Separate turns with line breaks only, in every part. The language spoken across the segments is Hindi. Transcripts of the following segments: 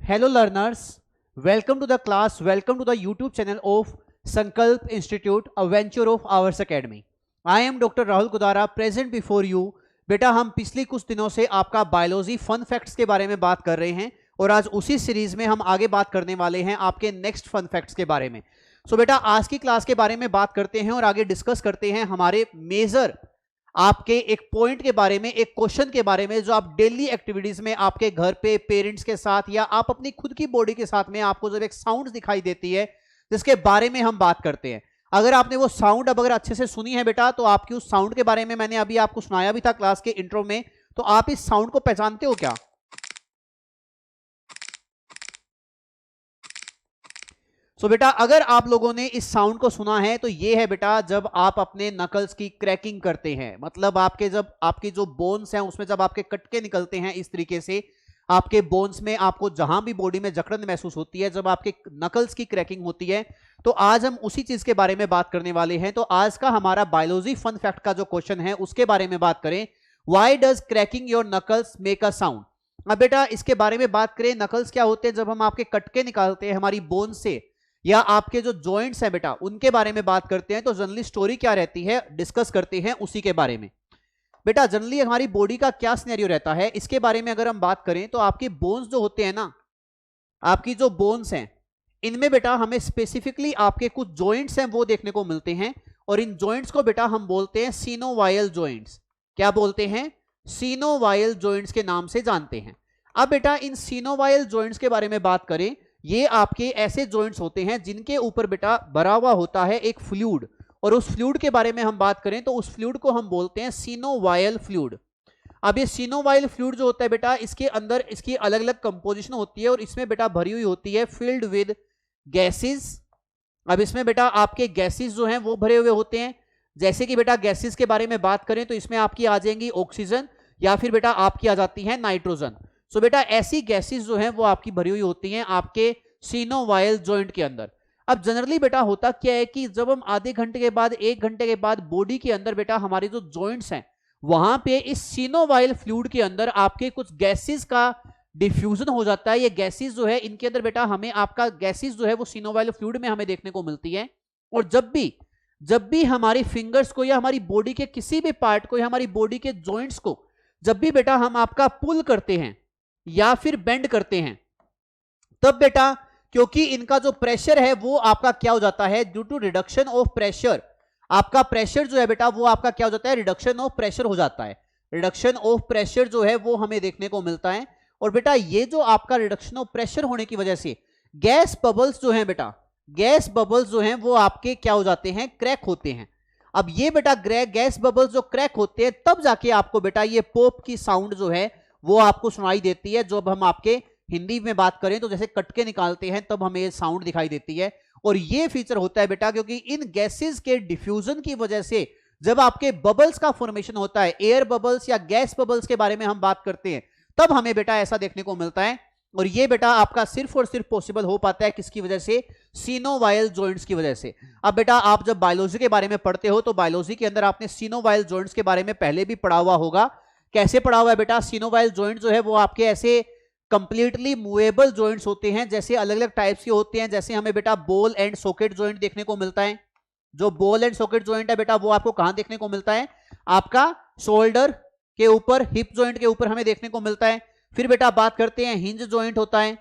Hello learners, welcome to the class, welcome to the YouTube channel of Sankalp Institute, a venture of ours academy. I am Dr. Rahul Kudara, present before you. बेटा हम पिछली कुछ दिनों से आपका बायोलॉजी फन फैक्ट्स के बारे में बात कर रहे हैं और आज उसी सीरीज में हम आगे बात करने वाले हैं आपके नेक्स्ट फन फैक्ट्स के बारे में. सो बेटा आज की क्लास के बारे में बात करते हैं और आगे डिस्कस करते हैं हमारे मेजर आपके एक पॉइंट के बारे में, एक क्वेश्चन के बारे में जो आप डेली एक्टिविटीज में आपके घर पे पेरेंट्स के साथ या आप अपनी खुद की बॉडी के साथ में आपको जब एक साउंड दिखाई देती है जिसके बारे में हम बात करते हैं. अगर आपने वो साउंड अगर अच्छे से सुनी है बेटा तो आपकी उस साउंड के बारे में मैंने अभी आपको सुनाया भी था क्लास के इंट्रो में, तो आप इस साउंड को पहचानते हो क्या? बेटा अगर आप लोगों ने इस साउंड को सुना है तो ये है बेटा जब आप अपने नकल्स की क्रैकिंग करते हैं, मतलब आपके जब आपकी जो बोन्स हैं उसमें जब आपके कटके निकलते हैं इस तरीके से आपके बोन्स में आपको जहां भी बॉडी में जकड़न महसूस होती है, जब आपके नकल्स की क्रैकिंग होती है, तो आज हम उसी चीज के बारे में बात करने वाले हैं. तो आज का हमारा बायोलॉजी फन फैक्ट का जो क्वेश्चन है उसके बारे में बात करें. Why does cracking your knuckles make a sound? अब बेटा इसके बारे में बात करें, नकल्स क्या होते हैं, जब हम आपके कटके निकालते हैं हमारी बोन से या आपके जो जॉइंट्स हैं बेटा उनके बारे में बात करते हैं, तो जनरली स्टोरी क्या रहती है डिस्कस करते हैं उसी के बारे में. बेटा जनरली हमारी बॉडी का क्या सिनेरियो रहता है इसके बारे में अगर हम बात करें तो आपके बोन्स जो होते हैं ना, आपकी जो बोन्स हैं इनमें बेटा हमें स्पेसिफिकली आपके कुछ जॉइंट्स हैं वो देखने को मिलते हैं और इन जॉइंट्स को बेटा हम बोलते हैं सिनोवायल जॉइंट्स. क्या बोलते हैं? सिनोवायल जॉइंट्स के नाम से जानते हैं. अब बेटा इन सिनोवायल जॉइंट्स के बारे में बात करें, ये आपके ऐसे जॉइंट्स होते हैं जिनके ऊपर बेटा भरा हुआ होता है एक फ्लूइड, और उस फ्लूइड के बारे में हम बात करें तो उस फ्लूइड को हम बोलते हैं सिनोवायल फ्लूइड. अब ये सिनोवायल फ्लूइड जो होता है बेटा इसके अंदर इसकी अलग अलग कंपोजिशन होती है और इसमें बेटा भरी हुई होती है फिल्ड विद गैसेस. अब इसमें बेटा आपके गैसेस जो हैं वो भरे हुए होते हैं, जैसे कि बेटा गैसेस के बारे में बात करें तो इसमें आपकी आ जाएंगी ऑक्सीजन या फिर बेटा आपकी आ जाती है नाइट्रोजन. सो बेटा ऐसी गैसेस जो हैं वो आपकी भरी हुई होती हैं आपके सिनोवायल जॉइंट के अंदर. अब जनरली बेटा होता क्या है कि जब हम आधे घंटे के बाद 1 घंटे के बाद बॉडी के अंदर बेटा हमारे जो जॉइंट्स हैं वहां पे इस सिनोवायल फ्लूइड के अंदर आपके कुछ गैसेस का डिफ्यूजन हो जाता है. ये गैसेस जो है इनके अंदर बेटा हमें आपका गैसेस जो है वो सिनोवायल फ्लूइड में हमें देखने को मिलती है. और जब भी हमारी फिंगर्स को या हमारी बॉडी के किसी भी पार्ट को या हमारी बॉडी के जॉइंट्स को जब भी बेटा हम आपका पुल करते हैं या फिर बेंड करते हैं, तब बेटा क्योंकि इनका जो प्रेशर है वो आपका क्या हो जाता है, due to reduction of pressure, आपका प्रेशर जो है बेटा वो आपका क्या हो जाता है, रिडक्शन ऑफ प्रेशर हो जाता है. रिडक्शन ऑफ प्रेशर जो है वो हमें देखने को मिलता है. और बेटा ये जो आपका रिडक्शन ऑफ प्रेशर होने की वजह से गैस बबल्स जो हैं बेटा, गैस बबल्स जो हैं वो आपके क्या हो जाते हैं, क्रैक होते हैं. अब ये बेटा गैस बबल्स जो क्रैक होते हैं तब जाके आपको बेटा ये पॉप की साउंड जो है वो आपको सुनाई देती है. जब हम आपके हिंदी में बात करें तो जैसे कटके निकालते हैं तब हमें ये साउंड दिखाई देती है. और ये फीचर होता है बेटा क्योंकि इन गैसेस के डिफ्यूजन की वजह से जब आपके बबल्स का फॉर्मेशन होता है, एयर बबल्स या गैस बबल्स के बारे में हम बात करते हैं, तब हमें बेटा ऐसा देखने को मिलता है. और ये बेटा आपका सिर्फ और सिर्फ पॉसिबल हो पाता है किसकी वजह से, सिनोवायल जॉइंट्स की वजह से. अब बेटा आप जब बायोलॉजी के बारे में पढ़ते हो तो बायोलॉजी के अंदर आपने सिनोवायल जॉइंट्स के बारे में पहले भी पढ़ा हुआ होगा. कैसे पढ़ा हुआ है बेटा? सिनोवायल जॉइंट जो है वो आपके ऐसे कंप्लीटली मूवेबल जॉइंट्स होते हैं, जैसे अलग अलग टाइप्स के होते हैं. जैसे हमें बेटा बॉल एंड सॉकेट जॉइंट देखने को मिलता है. जो बॉल एंड सॉकेट जॉइंट है बेटा वो आपको कहां देखने को मिलता है, आपका शोल्डर के ऊपर, हिप जॉइंट के ऊपर हमें देखने को मिलता है. फिर बेटा बात करते हैं हिंज जॉइंट होता है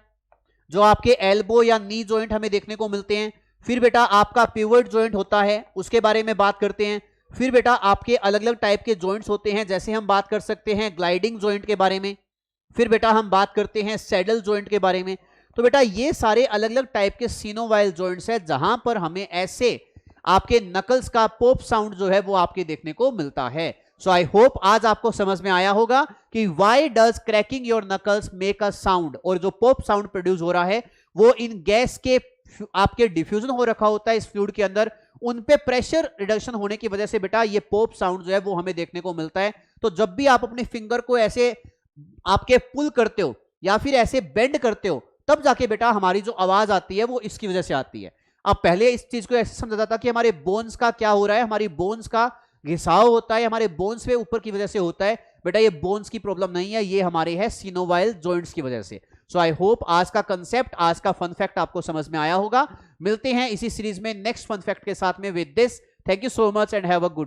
जो आपके एल्बो या नी जॉइंट हमें देखने को मिलते हैं. फिर बेटा आपका पिवट जॉइंट होता है, उसके बारे में बात करते हैं. फिर बेटा आपके अलग अलग टाइप के जॉइंट्स होते हैं, जैसे हम बात कर सकते हैं ग्लाइडिंग जॉइंट के बारे में. फिर बेटा हम बात करते हैं सैडल जॉइंट के बारे में. तो बेटा ये सारे अलग अलग टाइप के सिनोवायल जॉइंट्स हैं जहां पर हमें ऐसे आपके नकल्स का पॉप साउंड जो है वो आपके देखने को मिलता है. सो आई होप आज आपको समझ में आया होगा कि why does cracking your knuckles make a sound. और जो पॉप साउंड प्रोड्यूस हो रहा है वो इन गैस के आपके डिफ्यूजन हो रखा होता है इस फ्लूइड के अंदर, उन पे प्रेशर रिडक्शन होने की वजह से बेटा ये पॉप साउंड जो है वो हमें देखने को मिलता है. तो जब भी आप अपने फिंगर को ऐसे आपके पुल करते हो या फिर ऐसे बेंड करते हो तब जाके बेटा हमारी जो आवाज आती है वो इसकी वजह से आती है. अब पहले इस चीज को ऐसे समझा जाता कि हमारे बोन्स का क्या हो रहा है, हमारी बोन्स का घिसाव होता है, हमारे बोन्स पे ऊपर की वजह से होता है. बेटा ये बोन्स की प्रॉब्लम नहीं है, ये हमारे है सिनोवायल जॉइंट्स की वजह से. सो आई होप आज का कंसेप्ट, आज का फन फैक्ट आपको समझ में आया होगा। मिलते हैं इसी सीरीज में नेक्स्ट फन फैक्ट के साथ में। With this, thank you so much and have a good day.